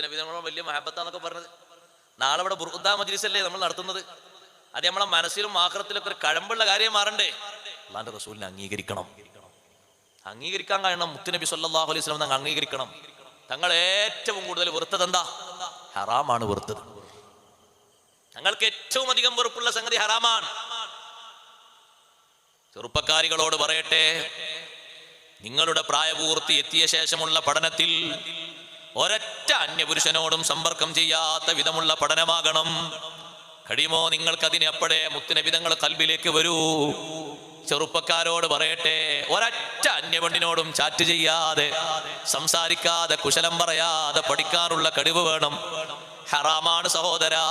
മുത്തനബി നമ്മളെ വലിയ മഹബത്താന്നൊക്കെ പറഞ്ഞത്. നാളെ ഇവിടെ ബുർദ മജ്ലിസല്ലേ നമ്മൾ നടത്തുന്നത്. അത് നമ്മളെ മനസ്സിലും ആഖിറത്തിലൊക്കെ ഒരു കഴമ്പുള്ള കാര്യം മാറണ്ടേ? അല്ലാഹുവിന്റെ റസൂലിനെ അംഗീകരിക്കാൻ കഴിയണം. മുത്തുനബി സല്ലല്ലാഹു അലൈഹി വസല്ലം തങ്ങൾ അംഗീകരിക്കണം. തങ്ങൾ ഏറ്റവും കൂടുതൽ വെറുത്തത് എന്താ? ഹറാമാണ് വെറുത്തത്. തങ്ങൾക്ക് ഏറ്റവും അധികം വെറുപ്പുള്ള സംഗതി ഹറാമാണ്. ചെറുപ്പക്കാരികളോട് പറയട്ടെ, നിങ്ങളുടെ പ്രായപൂർത്തി എത്തിയ ശേഷമുള്ള പഠനത്തിൽ ഒരൊറ്റ അന്യപുരുഷനോടും സമ്പർക്കം ചെയ്യാത്ത വിധമുള്ള പഠനമാകണം. കഴിയുമോ നിങ്ങൾക്കതിന് അപ്പോഴേ മുത്തുനബി തങ്ങൾ കൽബിലേക്ക് വരൂ. ചെറുപ്പക്കാരോട് പറയട്ടെ, ഒരൊറ്റ അന്യപെണ്ണിനോടും ചാറ്റ് ചെയ്യാതെ, സംസാരിക്കാതെ, കുശലം പറയാതെ പഠിക്കാനുള്ള കഴിവ് വേണം. ഹറാമാണ് സഹോദരാ,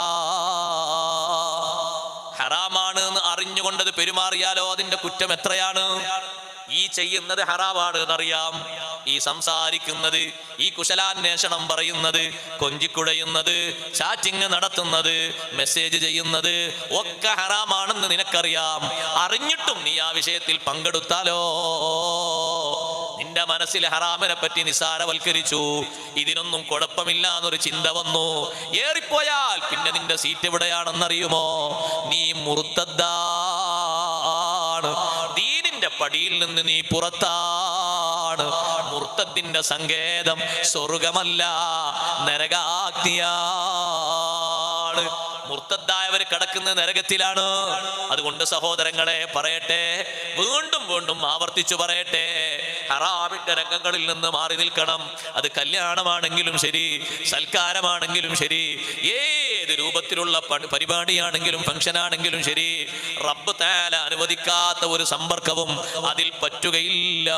ഹറാമാണ് എന്ന് അറിഞ്ഞുകൊണ്ടത് പെരുമാറിയാലോ അതിന്റെ കുറ്റം എത്രയാണ്. ഈ ചെയ്യുന്നത് ഹറാമാണ് എന്നറിയാം, ഈ സംസാരിക്കുന്നത്, ഈ കുശലാന്വേഷണം പറയുന്നത്, കൊഞ്ചിക്കുഴയുന്നത്, ചാറ്റിങ് നടത്തുന്നത്, മെസ്സേജ് ചെയ്യുന്നത് ഒക്കെ ഹറാമാണെന്ന് നിനക്കറിയാം. അറിഞ്ഞിട്ടും നീ ആ വിഷയത്തിൽ പങ്കെടുത്താലോ നിന്റെ മനസ്സിൽ ഹറാമിനെ പറ്റി നിസാരവൽക്കരിച്ചു. ഇതിനൊന്നും കുഴപ്പമില്ല എന്നൊരു ചിന്ത വന്നു. ഏറിപ്പോയാൽ പിന്നെ നിന്റെ സീറ്റ് എവിടെയാണെന്നറിയുമോ? നീ മുർത്തദ്ദാണ്. ദീനിന്റെ പടിയിൽ നിന്ന് നീ പുറത്താണ്. മുർത്തദ്ദിന്റെ സങ്കേതം സ്വർഗമല്ല, നരകാഗ്നിയാണ്. മുർത്തദ്ദായവർ കിടക്കുന്ന നരകത്തിലാണ്. അതുകൊണ്ട് സഹോദരങ്ങളെ പറയട്ടെ, വീണ്ടും വീണ്ടും ആവർത്തിച്ചു പറയട്ടെ, ഹറാമിന്റെ രംഗങ്ങളിൽ നിന്ന് മാറി നിൽക്കണം. അത് കല്യാണമാണെങ്കിലും ശരി, സൽക്കാരമാണെങ്കിലും ശരി, ഏത് രൂപത്തിലുള്ള പരിപാടിയാണെങ്കിലും ഫംഗ്ഷനാണെങ്കിലും ശരി, റബ്ബ് തആല അനുവദിക്കാത്ത ഒരു സമ്പർക്കവും അതിൽ പറ്റുകയില്ല.